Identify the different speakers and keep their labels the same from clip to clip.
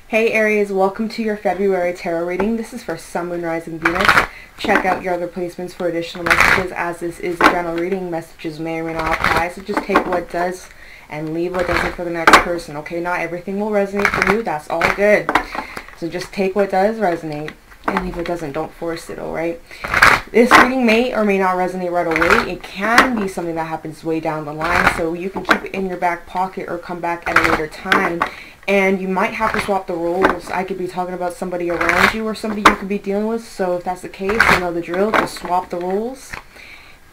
Speaker 1: Hey Aries, welcome to your February tarot reading. This is for Sun, Moon, Rising, Venus. Check out your other placements for additional messages, as this is a general reading. Messages may or may not apply, so just take what does and leave what doesn't for the next person, okay? Not everything will resonate for you. That's all good. So just take what does resonate and leave what doesn't. Don't force it, alright? This reading may or may not resonate right away. It can be something that happens way down the line, so you can keep it in your back pocket or come back at a later time. And you might have to swap the roles. I could be talking about somebody around you or somebody you could be dealing with. So if that's the case, you know the drill. Just swap the roles.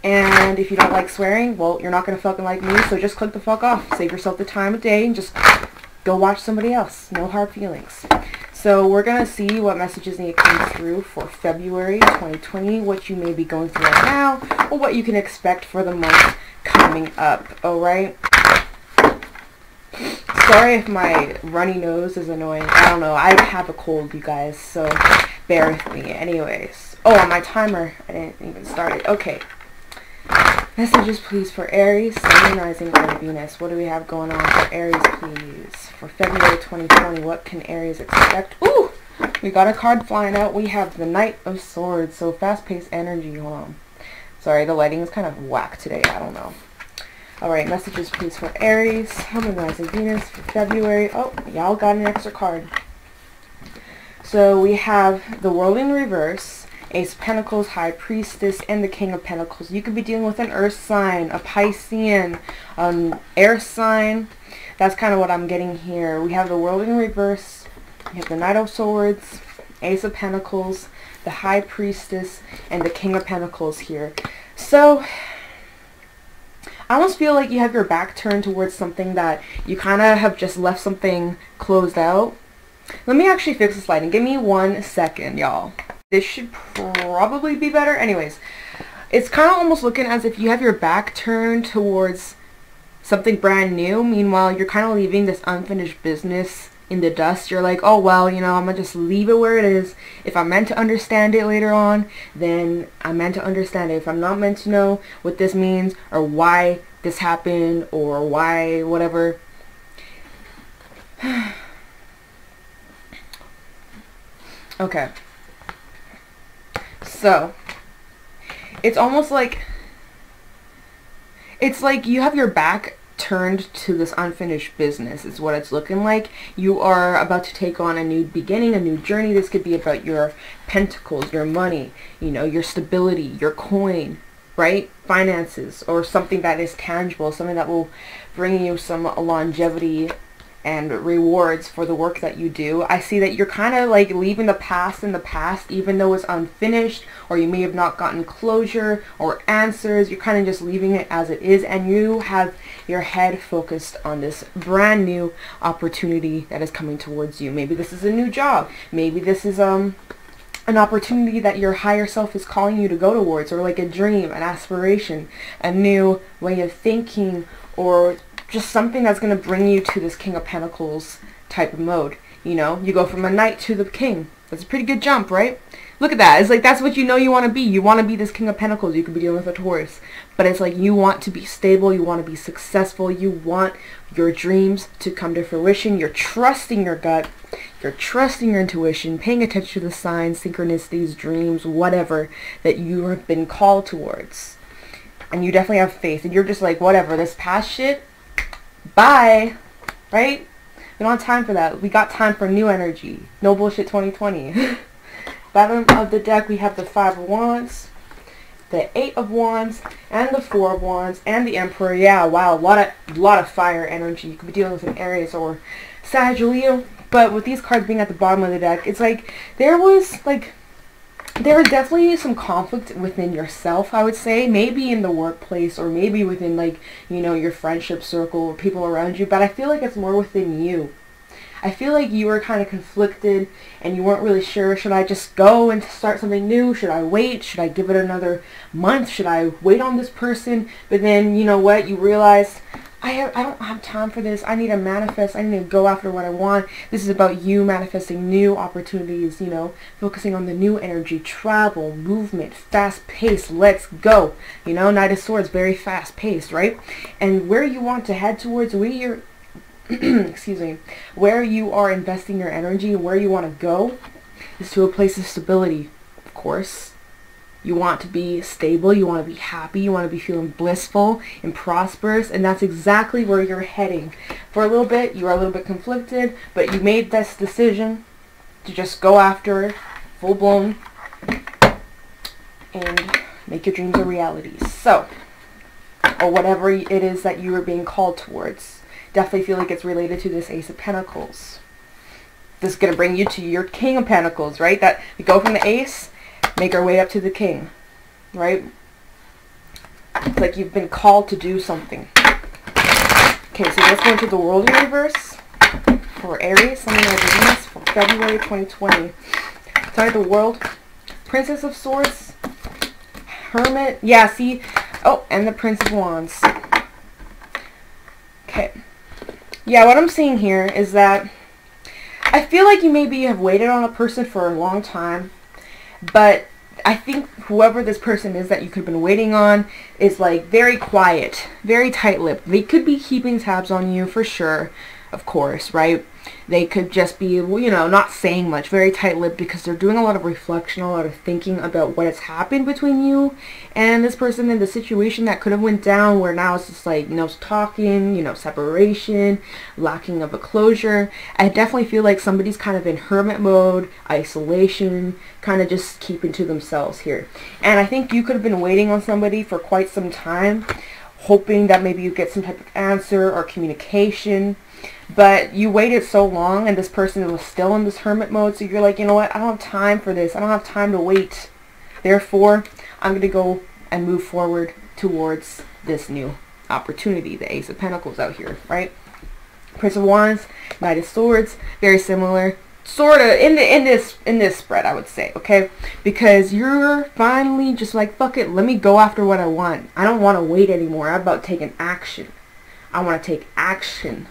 Speaker 1: And if you don't like swearing, well, you're not going to fucking like me. So just click the fuck off. Save yourself the time of day and just go watch somebody else. No hard feelings. So we're going to see what messages need to come through for February 2020. What you may be going through right now. Or what you can expect for the month coming up. Alright? Sorry if my runny nose is annoying. I don't know. I have a cold, you guys, so bear with me. Anyways. Oh, on my timer. I didn't even start it. Okay. Messages, please, for Aries, Sun, Rising, and Venus. What do we have going on for Aries, please? For February 2020, what can Aries expect? Ooh! We got a card flying out. We have the Knight of Swords. So fast-paced energy. Hold on. Sorry, the lighting is kind of whack today. I don't know. Alright, messages please for Aries, Sun, Rising, Venus for February. Oh, y'all got an extra card. So we have the World in Reverse, Ace of Pentacles, High Priestess, and the King of Pentacles. You could be dealing with an Earth sign, a Piscean, Air sign. That's kind of what I'm getting here. We have the World in Reverse, we have the Knight of Swords, Ace of Pentacles, the High Priestess, and the King of Pentacles here. So I almost feel like you have your back turned towards something that you kind of have just left something closed out. Let me actually fix this lighting. Give me 1 second, y'all. This should probably be better. Anyways, it's kind of almost looking as if you have your back turned towards something brand new. Meanwhile, you're kind of leaving this unfinished business in the dust. You're like, oh, well, you know, I'm going to just leave it where it is. If I'm meant to understand it later on, then I'm meant to understand it. If I'm not meant to know what this means or why this happened or why whatever. Okay. So, it's almost like, it's like you have your back turned to this unfinished business is what it's looking like. You are about to take on a new beginning, a new journey. This could be about your pentacles, your money, you know, your stability, your coin, right? Finances, or something that is tangible, something that will bring you some longevity and rewards for the work that you do. I see that you're kind of like leaving the past in the past, even though it's unfinished, or you may have not gotten closure or answers. You're kind of just leaving it as it is, and you have your head focused on this brand new opportunity that is coming towards you. Maybe this is a new job. Maybe this is an opportunity that your higher self is calling you to go towards, or like a dream, an aspiration, a new way of thinking, or just something that's going to bring you to this King of Pentacles type of mode. You know, you go from a knight to the king. That's a pretty good jump, right? Look at that. It's like that's what you know you want to be. You want to be this King of Pentacles. You could be dealing with a Taurus. But it's like you want to be stable. You want to be successful. You want your dreams to come to fruition. You're trusting your gut. You're trusting your intuition, paying attention to the signs, synchronicities, dreams, whatever that you have been called towards. And you definitely have faith. And you're just like, whatever, this past shit, bye, right? We don't have time for that. We got time for new energy. No bullshit 2020. Bottom of the deck, we have the 5 of Wands, the 8 of Wands, and the 4 of Wands, and the Emperor. Yeah, wow, a lot of fire energy. You could be dealing with an Aries or Sagittarius. But with these cards being at the bottom of the deck, it's like there was definitely some conflict within yourself, I would say. Maybe in the workplace, or maybe within, like, you know, your friendship circle or people around you. But I feel like it's more within you. I feel like you were kind of conflicted and you weren't really sure. Should I just go and start something new? Should I wait? Should I give it another month? Should I wait on this person? But then, you know what? You realized, I don't have time for this. I need to manifest. I need to go after what I want. This is about you manifesting new opportunities, you know, focusing on the new energy, travel, movement, fast pace. Let's go. You know, Knight of Swords, very fast paced, right? And where you want to head towards, where you're excuse me, where you are investing your energy, where you want to go, is to a place of stability, of course. You want to be stable, you want to be happy, you want to be feeling blissful and prosperous, and that's exactly where you're heading. For a little bit, you are a little bit conflicted, but you made this decision to just go after it, full blown, and make your dreams a reality. So, or whatever it is that you are being called towards. Definitely feel like it's related to this Ace of Pentacles. This is going to bring you to your King of Pentacles, right? That we go from the Ace, make our way up to the King, right? It's like you've been called to do something. Okay, so let's go into the World Universe for Aries, Sun, and Venus for February 2020. Sorry, the World. Princess of Swords. Hermit. Yeah, see? Oh, and the Prince of Wands. Okay. Yeah, what I'm seeing here is that I feel like you maybe have waited on a person for a long time, but I think whoever this person is that you could have been waiting on is like very quiet, very tight-lipped. They could be keeping tabs on you for sure, of course, right? They could just be, you know, not saying much, very tight-lipped, because they're doing a lot of reflection, a lot of thinking about what has happened between you and this person in the situation that could have went down, where now it's just like no talking, you know, separation, lacking of a closure. I definitely feel like somebody's kind of in hermit mode, isolation, kind of just keeping to themselves here. And I think you could have been waiting on somebody for quite some time, hoping that maybe you get some type of answer or communication. But you waited so long and this person was still in this hermit mode, so you're like, you know what, I don't have time for this. I don't have time to wait. Therefore, I'm going to go and move forward towards this new opportunity. The Ace of Pentacles out here, right? Prince of Wands, Knight of Swords, very similar. Sort of in this spread, I would say, okay? Because you're finally just like, fuck it, let me go after what I want. I don't want to wait anymore. I'm about taking action. I want to take action.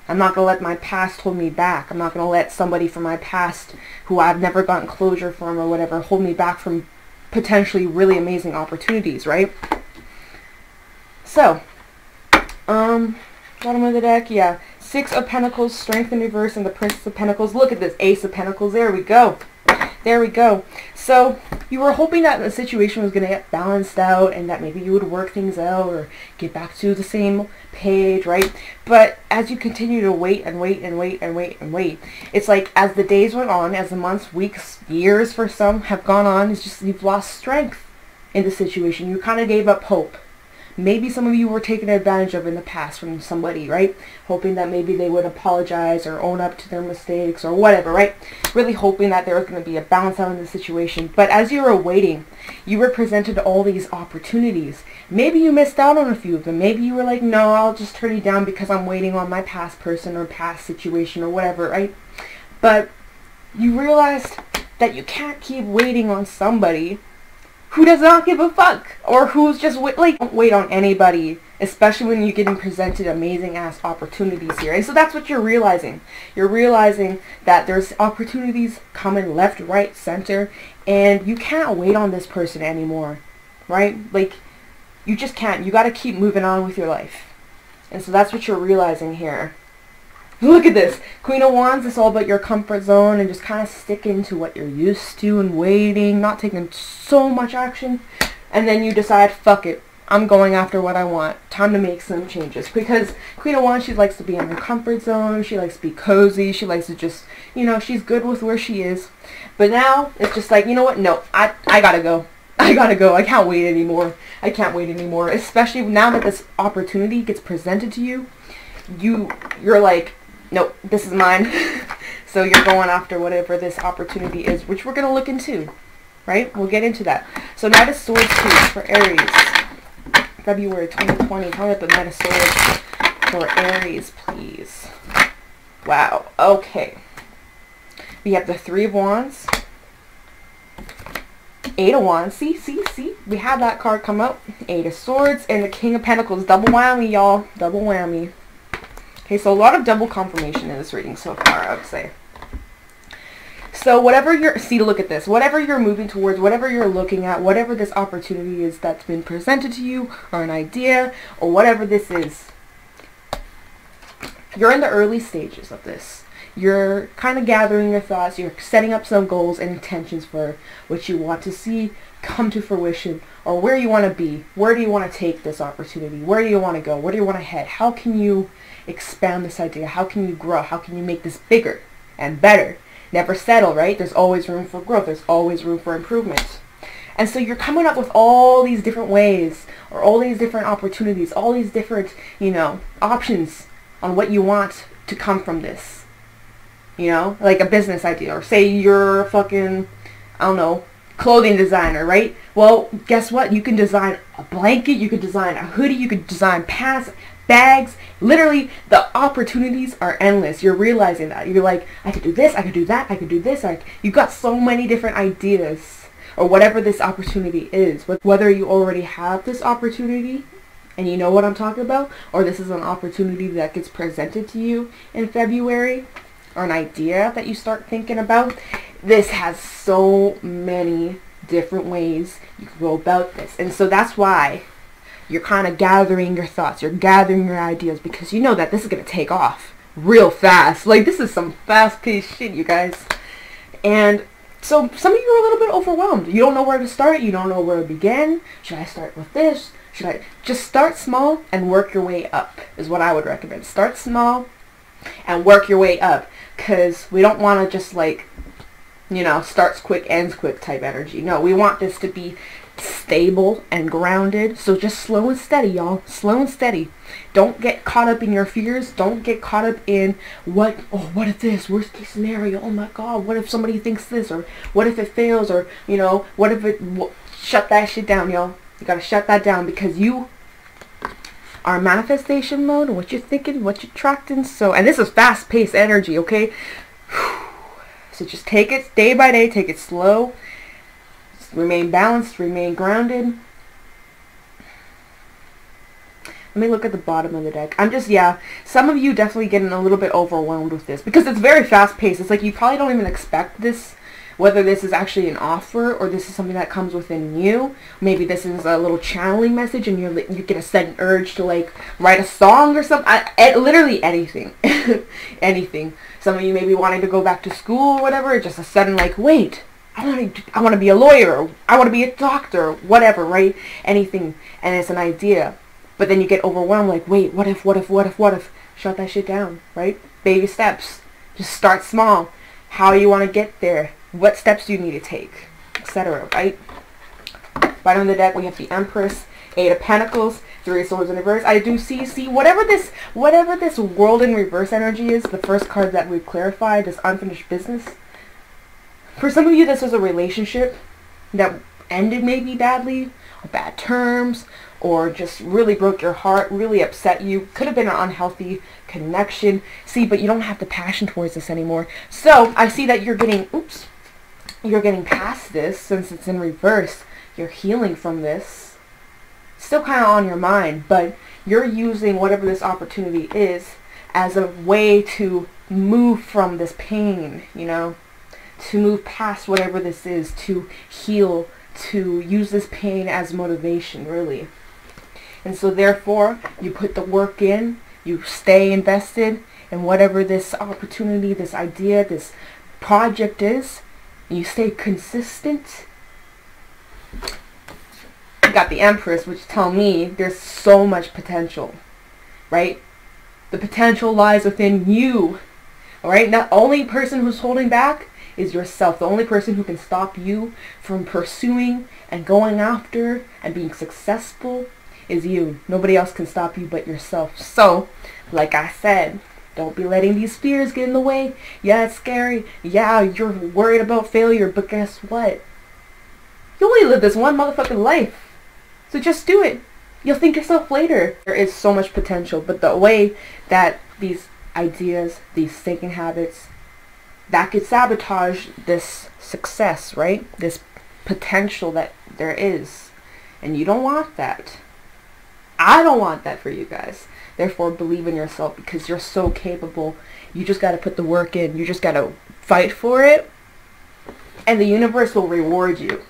Speaker 1: I'm not going to let my past hold me back. I'm not going to let somebody from my past who I've never gotten closure from or whatever hold me back from potentially really amazing opportunities, right? So, bottom of the deck, yeah. Six of Pentacles, Strength in reverse, and the Princess of Pentacles. Look at this, Ace of Pentacles. There we go. There we go. So, you were hoping that the situation was going to get balanced out and that maybe you would work things out or get back to the same page, right? But as you continue to wait and wait and wait and wait and wait, it's like as the days went on, as the months, weeks, years for some have gone on, it's just you've lost strength in the situation. You kind of gave up hope. Maybe some of you were taken advantage of in the past from somebody, right? Hoping that maybe they would apologize or own up to their mistakes or whatever, right? Really hoping that there was going to be a balance out in the situation. But as you were waiting, you were presented all these opportunities. Maybe you missed out on a few of them. Maybe you were like, no, I'll just turn you down because I'm waiting on my past person or past situation or whatever, right? But you realized that you can't keep waiting on somebody who does not give a fuck, or who's just like, don't wait on anybody, especially when you're getting presented amazing ass opportunities here. And so that's what you're realizing. You're realizing that there's opportunities coming left, right, center, and you can't wait on this person anymore, right? Like, you just can't. You got to keep moving on with your life. And so that's what you're realizing here. Look at this. Queen of Wands is all about your comfort zone and just kind of sticking to what you're used to and waiting, not taking so much action. And then you decide, fuck it, I'm going after what I want. Time to make some changes. Because Queen of Wands, she likes to be in her comfort zone. She likes to be cozy. She likes to just, you know, she's good with where she is. But now, it's just like, you know what? No, I gotta go. I gotta go. I can't wait anymore. I can't wait anymore. Especially now that this opportunity gets presented to you. You're like, nope, this is mine. So you're going after whatever this opportunity is, which we're going to look into, right? We'll get into that. So Knight of Swords for Aries, February 2020. Tell me about the Knight of Swords for Aries, please. Wow, okay. We have the Three of Wands, Eight of Wands. See? We had that card come up. Eight of Swords and the King of Pentacles. Double whammy, y'all. Double whammy. Okay, so a lot of double confirmation in this reading so far, I would say. So whatever you're, look at this. Whatever you're moving towards, whatever you're looking at, whatever this opportunity is that's been presented to you, or an idea, or whatever this is, You're in the early stages of this. You're kind of gathering your thoughts. You're setting up some goals and intentions for what you want to see come to fruition, or where you want to be. Where do you want to take this opportunity? Where do you want to go? Where do you want to head? How can you expand this idea? How can you grow? How can you make this bigger and better? Never settle, right? There's always room for growth. There's always room for improvement. And so you're coming up with all these different ways, or all these different opportunities, all these different, options on what you want to come from this. Like a business idea, or say you're a fucking, I don't know, clothing designer, right? Well, guess what? You can design a blanket, you can design a hoodie, you can design pants, bags. Literally, the opportunities are endless. You're realizing that. You're like, I could do this, I could do that, I could do this. You've got so many different ideas, or whatever this opportunity is. Whether you already have this opportunity, and you know what I'm talking about, or this is an opportunity that gets presented to you in February, or an idea that you start thinking about. This has so many different ways you can go about this. And so that's why you're kind of gathering your thoughts. You're gathering your ideas, because you know that this is going to take off real fast. Like, this is some fast-paced shit, you guys. And so some of you are a little bit overwhelmed. You don't know where to start. You don't know where to begin. Should I start with this? Should I just start small and work your way up is what I would recommend. Start small and work your way up, because we don't want to just like, starts quick, ends quick type energy. No, we want this to be stable and grounded. So just slow and steady, y'all. Slow and steady. Don't get caught up in your fears. Don't get caught up in what if this, worst case scenario, oh my god, what if somebody thinks this, or what if it fails, or what if it, shut that shit down, y'all. You gotta shut that down, because you are in manifestation mode, and what you're thinking, what you're attracting. And this is fast-paced energy, okay? So just take it day by day, take it slow, remain balanced, remain grounded. Let me look at the bottom of the deck. Some of you definitely getting a little bit overwhelmed with this, because it's very fast-paced. It's like you probably don't even expect this, whether this is actually an offer, or this is something that comes within you. Maybe this is a little channeling message, and you get a sudden urge to like write a song or something. Literally anything. Anything. Some of you may be wanting to go back to school or whatever. Just a sudden like, wait, I want to be a lawyer, or I want to be a doctor, or whatever, right? Anything. And it's an idea. But then you get overwhelmed like, wait, what if? Shut that shit down, right? Baby steps. Just start small. How you want to get there. What steps do you need to take, etc., right? Bottom of the deck, we have the Empress, Eight of Pentacles, Three of Swords in reverse. I do see whatever this World in reverse energy is, the first card that we've clarified, this unfinished business. For some of you, this was a relationship that ended maybe badly, or bad terms, or just really broke your heart, really upset you. Could have been an unhealthy connection. But you don't have the passion towards this anymore. So I see that you're getting past this, since it's in reverse. You're healing from this. Still kind of on your mind, but you're using whatever this opportunity is as a way to move from this pain, to move past whatever this is, to heal, to use this pain as motivation, really. And so therefore, you put the work in, you stay invested in whatever this opportunity, this idea, this project is, and you stay consistent. You got the Empress, which tell me there's so much potential, right? The potential lies within you, all right? The only person who's holding back is yourself. The only person who can stop you from pursuing and going after and being successful is you. Nobody else can stop you but yourself. So, like I said, don't be letting these fears get in the way. Yeah, it's scary. Yeah, you're worried about failure, but guess what? You only live this one motherfucking life. So just do it. You'll thank yourself later. There is so much potential, but the way that these ideas, these thinking habits, that could sabotage this success, right? This potential that there is. And you don't want that. I don't want that for you guys. Therefore, believe in yourself, because you're so capable. You just got to put the work in. You just got to fight for it. And the universe will reward you.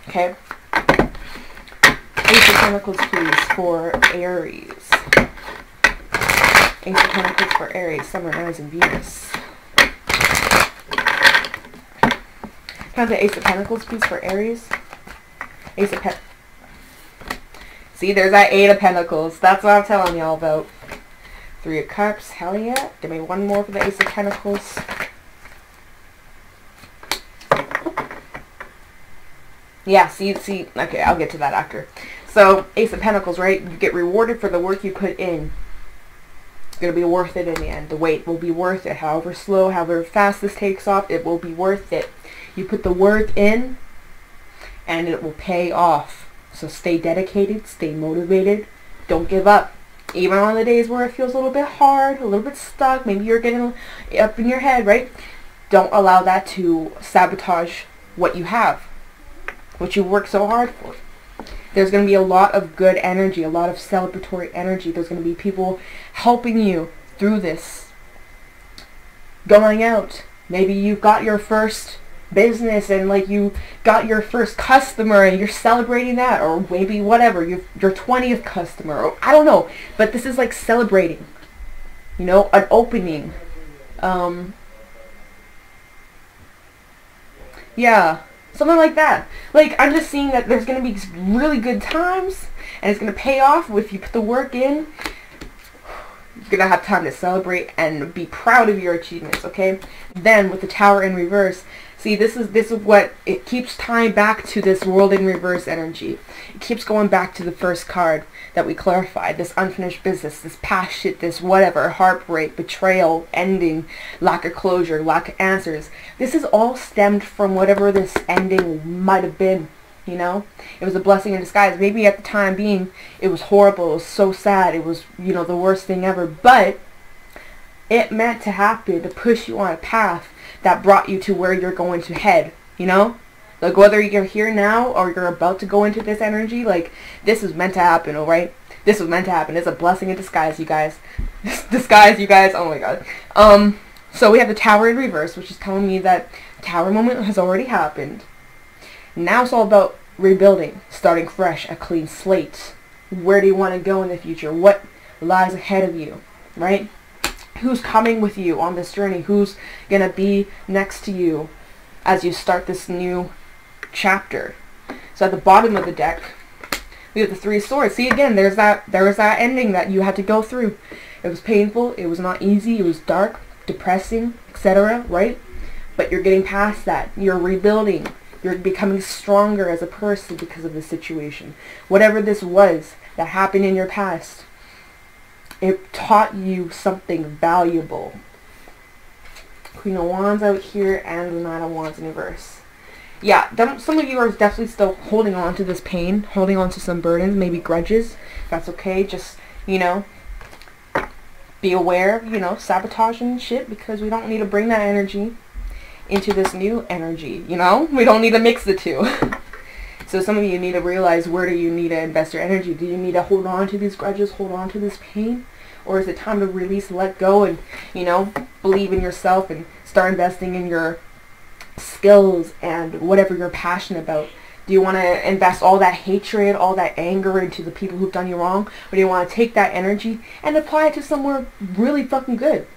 Speaker 1: Okay? Ace of Pentacles, please, for Aries. Ace of Pentacles for Aries, Sun, Mars, and Venus. Can I have the Ace of Pentacles, please, for Aries? Ace of Pentacles. See, there's that 8 of Pentacles. That's what I'm telling y'all about. 3 of Cups. Hell yeah. Give me one more for the Ace of Pentacles. Yeah, see. Okay, I'll get to that after. So, Ace of Pentacles, right? You get rewarded for the work you put in. It's going to be worth it in the end. The wait will be worth it. However slow, however fast this takes off, it will be worth it. You put the work in, and it will pay off. So stay dedicated, stay motivated, don't give up. Even on the days where it feels a little bit hard, a little bit stuck, maybe you're getting up in your head, right? Don't allow that to sabotage what you have, what you work so hard for. There's going to be a lot of good energy, a lot of celebratory energy. There's going to be people helping you through this. Going out. Maybe you've got your first business and like you got your first customer and you're celebrating that, or maybe whatever, your 20th customer, or I don't know, but this is like celebrating, you know, an opening. Yeah, something like that. Like, I'm just seeing that there's going to be really good times and it's going to pay off if you put the work in. You're going to have time to celebrate and be proud of your achievements, okay? Then with the Tower in reverse, see, this is what it keeps tying back to, this World in reverse energy. It keeps going back to the first card that we clarified, this unfinished business, this past shit, this whatever, heartbreak, betrayal, ending, lack of closure, lack of answers. This is all stemmed from whatever this ending might have been, you know? It was a blessing in disguise. Maybe at the time being, it was horrible, it was so sad, it was, you know, the worst thing ever, but it meant to happen to push you on a path that brought you to where you're going to head, you know? Like, whether you're here now or you're about to go into this energy, like, this is meant to happen, alright? This was meant to happen. It's a blessing in disguise, you guys. Disguise, you guys. Oh my god. So we have the Tower in reverse, which is telling me that Tower moment has already happened. Now it's all about rebuilding, starting fresh, a clean slate. Where do you want to go in the future? What lies ahead of you, right? Who's coming with you on this journey? Who's going to be next to you as you start this new chapter? So at the bottom of the deck, we have the 3 of Swords. See, again, there was that ending that you had to go through. It was painful. It was not easy. It was dark, depressing, etc., right? But you're getting past that. You're rebuilding. You're becoming stronger as a person because of the situation. Whatever this was that happened in your past, it taught you something valuable. Queen of Wands out here and the Knight of Wands in reverse. Yeah, some of you are definitely still holding on to this pain, holding on to some burdens, maybe grudges. That's okay. Just, you know, be aware, you know, sabotage and shit, because we don't need to bring that energy into this new energy, you know? We don't need to mix the two. So some of you need to realize, where do you need to invest your energy? Do you need to hold on to these grudges, hold on to this pain? Or is it time to release, let go, and, you know, believe in yourself and start investing in your skills and whatever you're passionate about? Do you want to invest all that hatred, all that anger into the people who've done you wrong? Or do you want to take that energy and apply it to somewhere really fucking good?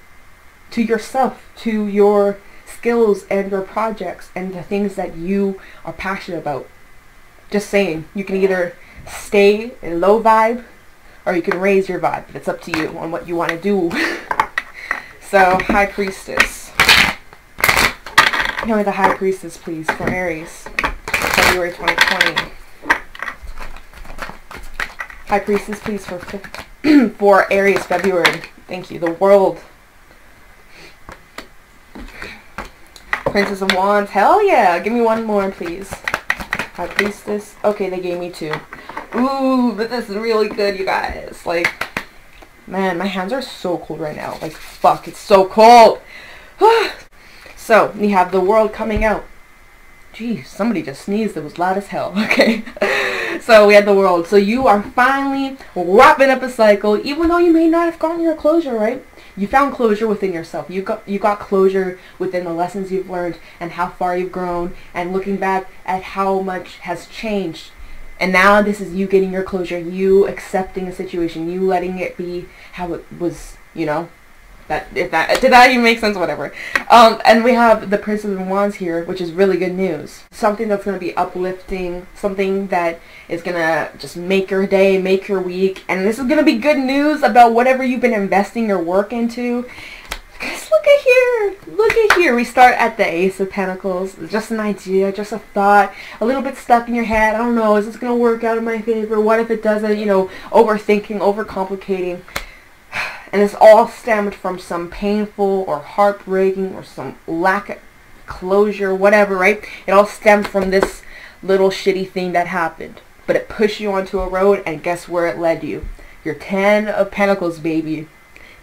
Speaker 1: To yourself, to your skills and your projects and the things that you are passionate about. Just saying, you can either stay in low vibe or you can raise your vibe. It's up to you on what you want to do. So, High Priestess. Give me the High Priestess, please, for Aries. February 2020. High Priestess, please, for Aries, February. Thank you. The World. Princess of Wands. Hell yeah. Give me one more, please. High Priestess. Okay, they gave me 2. Ooh, but this is really good, you guys. Like, man, my hands are so cold right now. Like, fuck, it's so cold. So, we have the World coming out. Jeez, somebody just sneezed. It was loud as hell. Okay. So, we had the World. So, you are finally wrapping up a cycle, even though you may not have gotten your closure, right? You found closure within yourself. You got closure within the lessons you've learned and how far you've grown, and looking back at how much has changed And now this is you getting your closure, you accepting a situation, you letting it be how it was, you know. Did that even make sense? Whatever. And we have the Princess of Wands here, which is really good news. Something that's going to be uplifting, something that is going to just make your day, make your week. And this is going to be good news about whatever you've been investing your work into. Because look at here. Look at here. We start at the Ace of Pentacles. Just an idea, just a thought, a little bit stuck in your head. I don't know, is this going to work out in my favor? What if it doesn't? You know, overthinking, overcomplicating. And this all stemmed from some painful or heartbreaking or some lack of closure, whatever, right? It all stemmed from this little shitty thing that happened. But it pushed you onto a road, and guess where it led you? Your 10 of Pentacles, baby.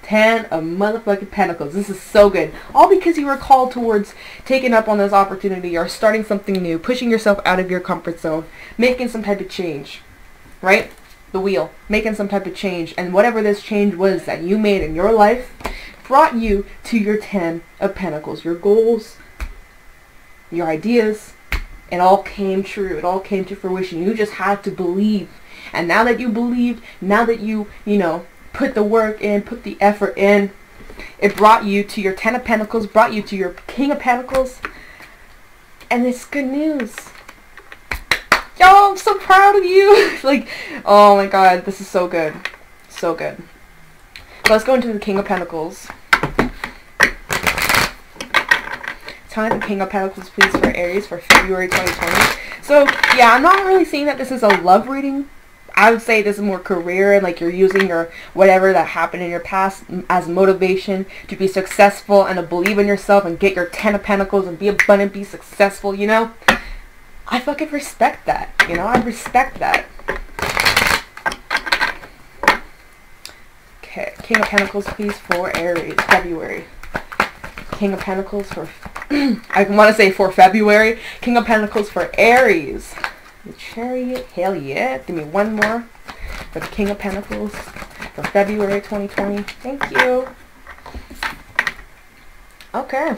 Speaker 1: 10 of motherfucking Pentacles. This is so good. All because you were called towards taking up on this opportunity or starting something new, pushing yourself out of your comfort zone, making some type of change, right? The wheel, making some type of change, and whatever this change was that you made in your life brought you to your 10 of Pentacles. Your goals, your ideas, it all came true. It all came to fruition. You just had to believe. And now that you believed, now that you know, put the work in, put the effort in, it brought you to your 10 of Pentacles, brought you to your King of Pentacles, and it's good news. Y'all, I'm so proud of you. Like, oh my god, this is so good. So good. So let's go into the King of Pentacles. Tell me the King of Pentacles, please, for Aries for February 2020. So, yeah, I'm not really saying that this is a love reading. I would say this is more career, and like you're using your whatever that happened in your past as motivation to be successful and to believe in yourself and get your 10 of Pentacles and be abundant, be successful, you know? I fucking respect that, you know? I respect that. Okay, King of Pentacles, please, for Aries, February. King of Pentacles for, I want to say for February. King of Pentacles for Aries. The Chariot, hell yeah. Give me one more for the King of Pentacles for February 2020. Thank you. Okay.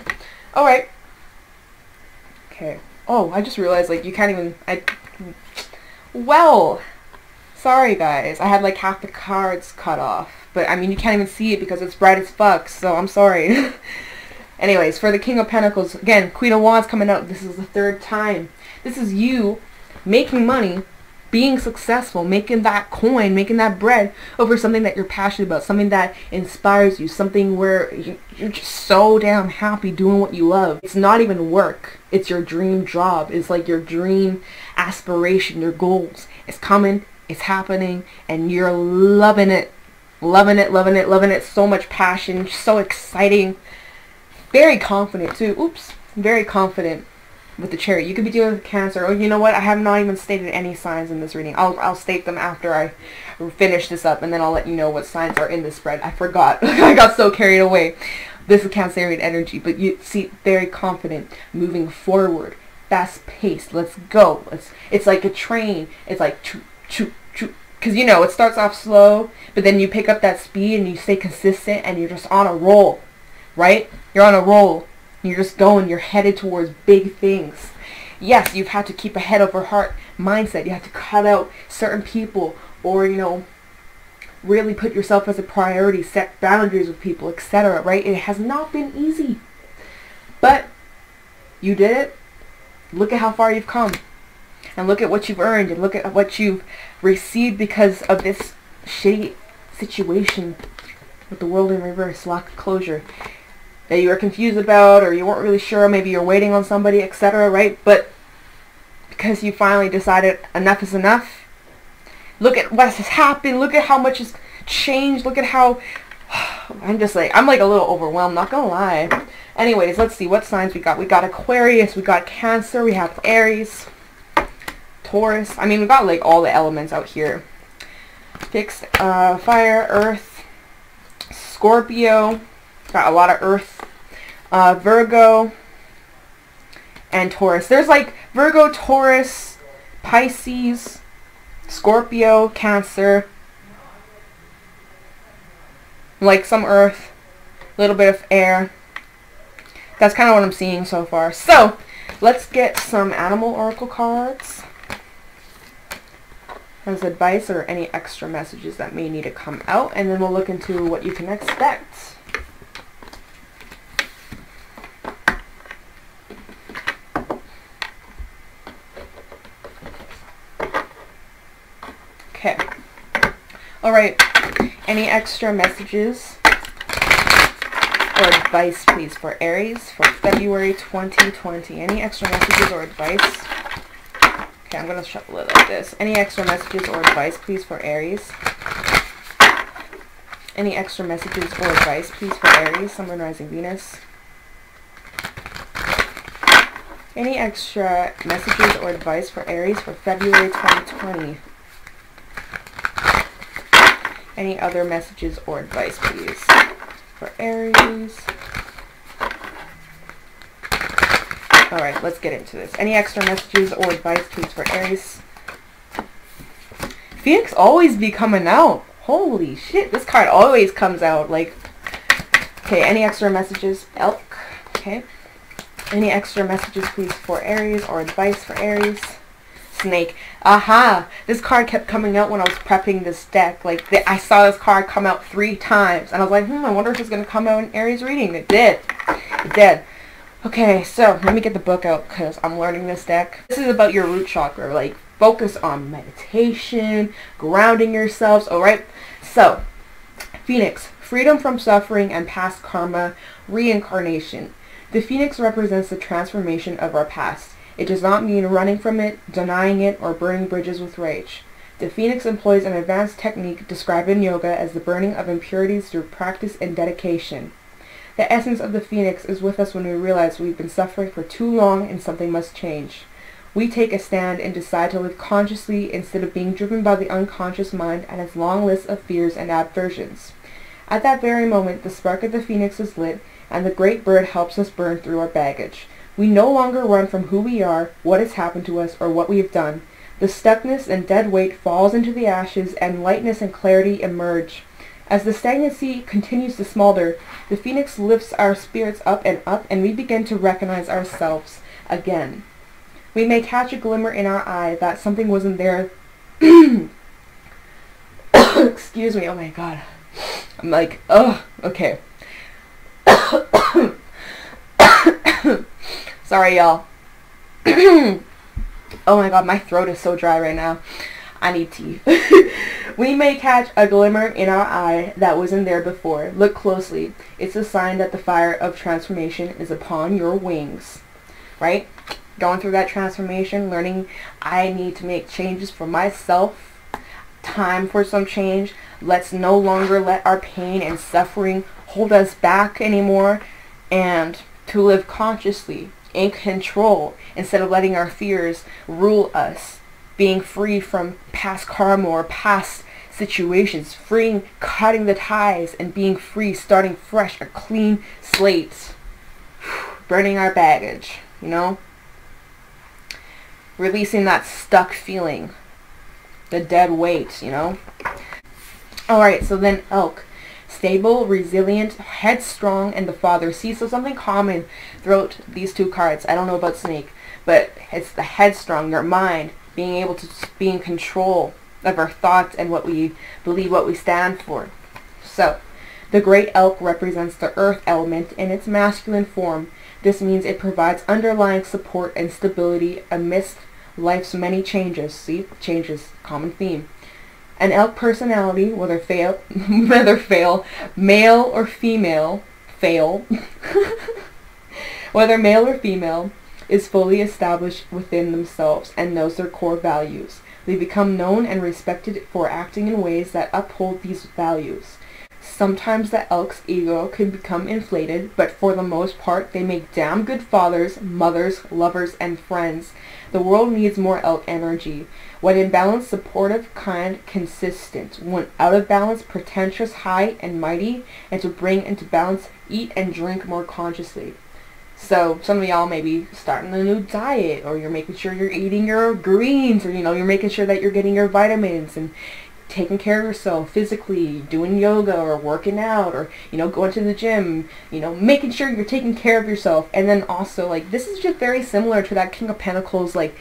Speaker 1: Alright. Okay. Oh, I just realized, like, you can't even, well, sorry guys, I had like half the cards cut off, but I mean, you can't even see it because it's bright as fuck, so I'm sorry. Anyways, for the King of Pentacles, again, Queen of Wands coming out, this is the third time. This is you making money, being successful, making that coin, making that bread over something that you're passionate about, something that inspires you, something where you're just so damn happy doing what you love. It's not even work. It's your dream job. It's like your dream aspiration, your goals. It's coming, it's happening, and you're loving it. Loving it, loving it, loving it. So much passion, so exciting. Very confident too. Oops. Very confident. With the Chariot, you could be dealing with Cancer. Oh, you know what? I have not even stated any signs in this reading. I'll state them after I finish this up, and then I'll let you know what signs are in this spread. I forgot. I got so carried away. This is Cancerian energy, but you see, very confident, moving forward, fast paced. Let's go. It's like a train. It's like choo choo choo. Because you know it starts off slow, but then you pick up that speed and you stay consistent, and you're just on a roll, right? You're on a roll. You're just going, you're headed towards big things. Yes, you've had to keep a head over heart mindset. You have to cut out certain people, or, you know, really put yourself as a priority, set boundaries with people, etc., right? It has not been easy. But you did it. Look at how far you've come. And look at what you've earned, and look at what you've received because of this shitty situation with the world in reverse, lack of closure. That you were confused about, or you weren't really sure, maybe you're waiting on somebody, etc., right? But because you finally decided enough is enough, look at what has happened, look at how much has changed, look at how, I'm like a little overwhelmed, not gonna lie. Anyways, let's see what signs we got. We got Aquarius, we got Cancer, we have Aries, Taurus. I mean, we got like all the elements out here. Fixed, fire, earth, Scorpio. Got a lot of earth, Virgo, and Taurus. There's like Virgo, Taurus, Pisces, Scorpio, Cancer, like some earth, a little bit of air. That's kind of what I'm seeing so far. So let's get some animal oracle cards as advice or any extra messages that may need to come out, and then we'll look into what you can expect. Okay. Alright. Any extra messages or advice, please, for Aries for February 2020? Any extra messages or advice? Okay, I'm going to shuffle it like this. Any extra messages or advice, please, for Aries? Any extra messages or advice, please, for Aries, Sun, Moon, Rising, Venus? Any extra messages or advice for Aries for February 2020? Any other messages or advice, please, for Aries? Alright, let's get into this. Any extra messages or advice, please, for Aries? Phoenix always be coming out. Holy shit, this card always comes out. Like, okay, any extra messages? Elk. Okay. Any extra messages, please, for Aries or advice for Aries? Snake. Aha! This card kept coming out when I was prepping this deck. Like, I saw this card come out 3 times. And I was like, I wonder if it's going to come out in Aries reading. It did. It did. Okay, so let me get the book out because I'm learning this deck. This is about your root chakra. Like, focus on meditation, grounding yourselves. Alright? So, Phoenix. Freedom from suffering and past karma. Reincarnation. The Phoenix represents the transformation of our past. It does not mean running from it, denying it, or burning bridges with rage. The Phoenix employs an advanced technique described in yoga as the burning of impurities through practice and dedication. The essence of the Phoenix is with us when we realize we've been suffering for too long and something must change. We take a stand and decide to live consciously instead of being driven by the unconscious mind and its long list of fears and aversions. At that very moment, the spark of the Phoenix is lit, and the great bird helps us burn through our baggage. We no longer run from who we are, what has happened to us, or what we have done. The stuckness and dead weight falls into the ashes, and lightness and clarity emerge. As the stagnancy continues to smolder, the Phoenix lifts our spirits up, and we begin to recognize ourselves again. We may catch a glimmer in our eye that something wasn't there. Excuse me, oh my god. I'm like, ugh, okay. Sorry, y'all. Oh my god, my throat is so dry right now. I need tea. We may catch a glimmer in our eye that wasn't there before. Look closely. It's a sign that the fire of transformation is upon your wings. Right? Going through that transformation, learning I need to make changes for myself. Time for some change. Let's no longer let our pain and suffering hold us back anymore. And to live consciously, in control, instead of letting our fears rule us. Being free from past karma or past situations, cutting the ties and being free, starting fresh, a clean slate, burning our baggage, you know, releasing that stuck feeling, the dead weight, you know. Alright, so then Elk. Stable, resilient, headstrong, and the father. See, so something common throughout these 2 cards. I don't know about Snake, but it's the headstrong, your mind, being able to be in control of our thoughts and what we believe, what we stand for. So, the great elk represents the earth element in its masculine form. This means it provides underlying support and stability amidst life's many changes. See, changes, common theme. An elk personality, whether male or female, whether male or female, is fully established within themselves and knows their core values. They become known and respected for acting in ways that uphold these values. Sometimes the elk's ego can become inflated, but for the most part, they make damn good fathers, mothers, lovers, and friends. The world needs more elk energy. When in balance, supportive, kind, consistent. When out of balance, pretentious, high, and mighty. And to bring into balance, eat and drink more consciously. So some of y'all may be starting a new diet, or you're making sure you're eating your greens, or you're making sure that you're getting your vitamins and taking care of yourself physically, doing yoga or working out, or going to the gym, making sure you're taking care of yourself. And then also, like, this is just very similar to that King of Pentacles, like,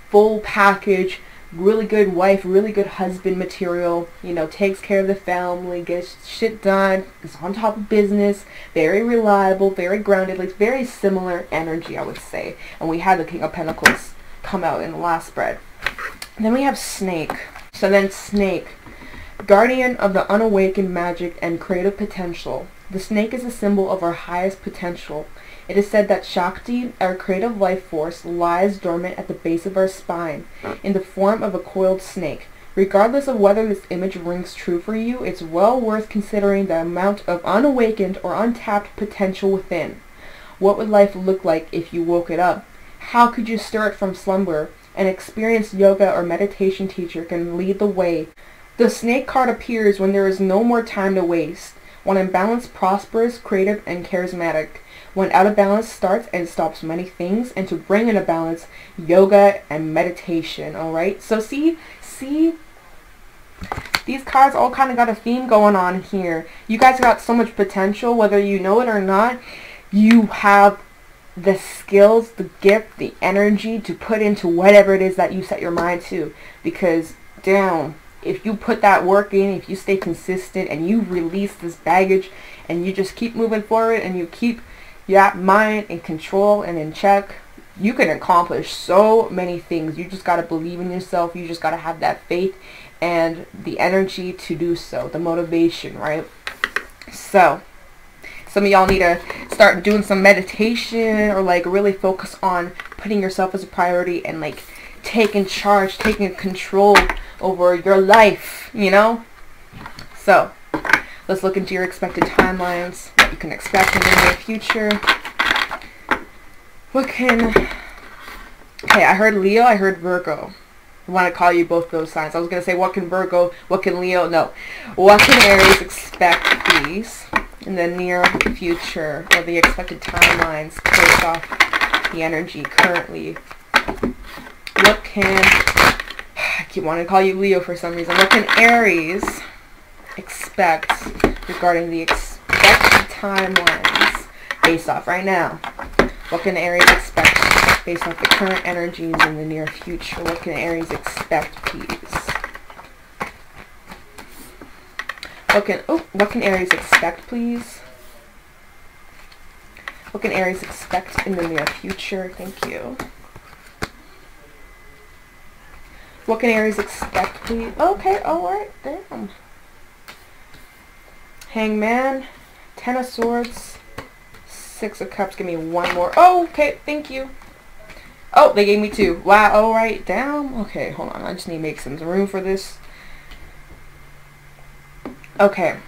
Speaker 1: full package really good wife, really good husband material, you know, takes care of the family, gets shit done, is on top of business, very reliable, very grounded, like very similar energy, I would say. And we had the King of Pentacles come out in the last spread. Then we have Snake. So then Snake, guardian of the unawakened magic and creative potential. The snake is a symbol of our highest potential. It is said that Shakti, our creative life force, lies dormant at the base of our spine, in the form of a coiled snake. Regardless of whether this image rings true for you, it's well worth considering the amount of unawakened or untapped potential within. What would life look like if you woke it up? How could you stir it from slumber? An experienced yoga or meditation teacher can lead the way. The snake card appears when there is no more time to waste. When in balance, prosperous, creative, and charismatic. When out of balance, starts and stops many things. And to bring into balance, yoga and meditation. Alright? So see, these cards all kind of got a theme going on here. You guys got so much potential, whether you know it or not. You have the skills, the gift, the energy to put into whatever it is that you set your mind to. Because, damn, if you put that work in, if you stay consistent and you release this baggage and you just keep moving forward and you keep your mind in control and in check, you can accomplish so many things. You just got to believe in yourself. You just got to have that faith and the energy to do so, the motivation, right? So some of y'all need to start doing some meditation or like really focus on putting yourself as a priority and like taking charge, taking control over your life, you know? So let's look into your expected timelines, what you can expect in the near future. Okay, I heard Leo, I heard Virgo. I want to call you both those signs. I was going to say, what can Virgo, what can Leo? No. What can Aries expect, please, in the near future, or the expected timelines based off the energy currently? What can, I keep wanting to call you Leo for some reason. What can Aries expect regarding the expected timelines based off right now? What can Aries expect based off the current energies in the near future? What can Aries expect, please? What can Aries expect, please? What can Aries expect in the near future? Thank you. What can Aries expect, please? Okay, alright, damn. Hangman, Ten of Swords, Six of Cups, give me one more. Oh, okay, thank you. Oh, they gave me two. Wow, alright, damn. Okay, hold on, I just need to make some room for this. Okay.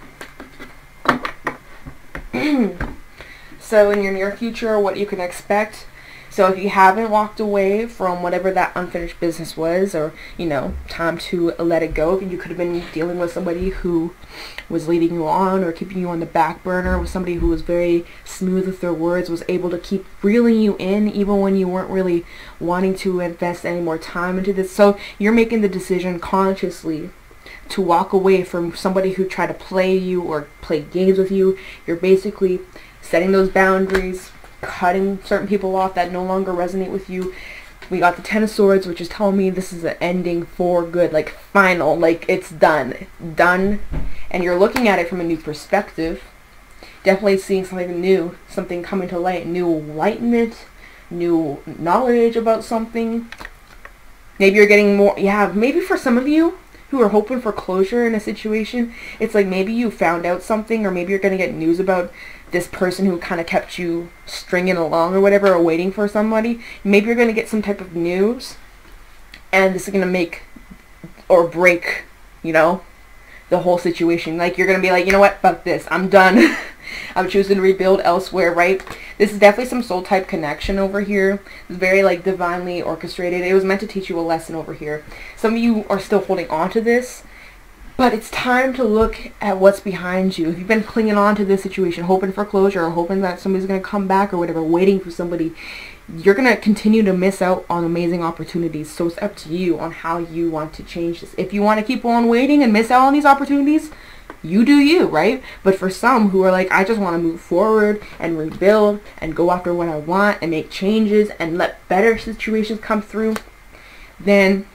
Speaker 1: So in your near future, what you can expect. So if you haven't walked away from whatever that unfinished business was, or, you know, time to let it go, you could have been dealing with somebody who was leading you on or keeping you on the back burner, with somebody who was very smooth with their words, was able to keep reeling you in even when you weren't really wanting to invest any more time into this. So you're making the decision consciously to walk away from somebody who tried to play you or play games with you. You're basically setting those boundaries, cutting certain people off that no longer resonate with you. We got the Ten of Swords, which is telling me this is an ending for good, like final, like it's done, and you're looking at it from a new perspective, definitely seeing something new, something coming to light, new enlightenment, new knowledge about something. Maybe you're getting more, maybe for some of you who are hoping for closure in a situation, it's like maybe you found out something, or maybe you're going to get news about this person who kind of kept you stringing along or whatever, or waiting for somebody. Maybe you're going to get some type of news, and this is going to make or break, you know, the whole situation. Like, you're going to be like, you know what, fuck this, I'm done. I'm choosing to rebuild elsewhere, right? This is definitely some soul type connection over here. It's very like divinely orchestrated. It was meant to teach you a lesson over here. Some of you are still holding on to this, but it's time to look at what's behind you. If you've been clinging on to this situation, hoping for closure, or hoping that somebody's going to come back or whatever, waiting for somebody, you're going to continue to miss out on amazing opportunities. So it's up to you on how you want to change this. If you want to keep on waiting and miss out on these opportunities, you do you, right? But for some who are like, I just want to move forward and rebuild and go after what I want and make changes and let better situations come through, then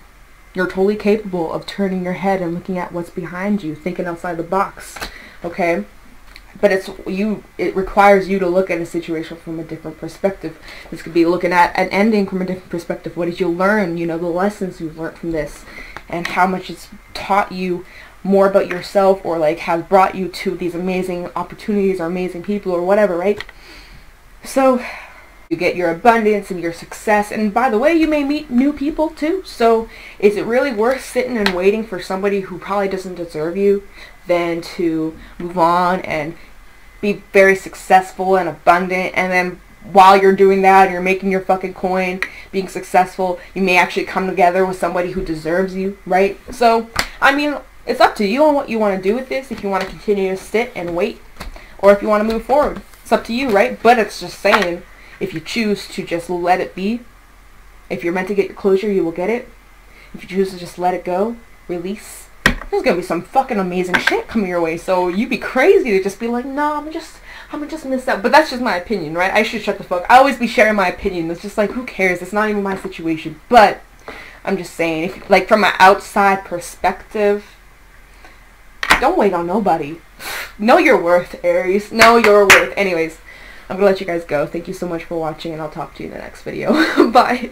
Speaker 1: You're totally capable of turning your head and looking at what's behind you, thinking outside the box, okay? But it requires you to look at a situation from a different perspective. This could be looking at an ending from a different perspective. What did you learn? You know, the lessons you've learned from this, and how much it's taught you more about yourself, or like has brought you to these amazing opportunities or amazing people or whatever, right? So you get your abundance and your success, and by the way, you may meet new people too. So is it really worth sitting and waiting for somebody who probably doesn't deserve you than to move on and be very successful and abundant, and then while you're doing that, you're making your fucking coin, being successful, you may actually come together with somebody who deserves you, right? So, I mean, it's up to you on what you want to do with this, if you want to continue to sit and wait, or if you want to move forward. It's up to you, right? But it's just saying, if you choose to just let it be, if you're meant to get your closure, you will get it. If you choose to just let it go, release, there's gonna be some fucking amazing shit coming your way. So you'd be crazy to just be like, no, I'm gonna just miss out. But that's just my opinion, right? I should shut the fuck. I always be sharing my opinion. It's just like, who cares? It's not even my situation. But I'm just saying, if like from an outside perspective, don't wait on nobody. Know your worth, Aries. Know your worth. Anyways, I'm gonna let you guys go. Thank you so much for watching, and I'll talk to you in the next video. Bye.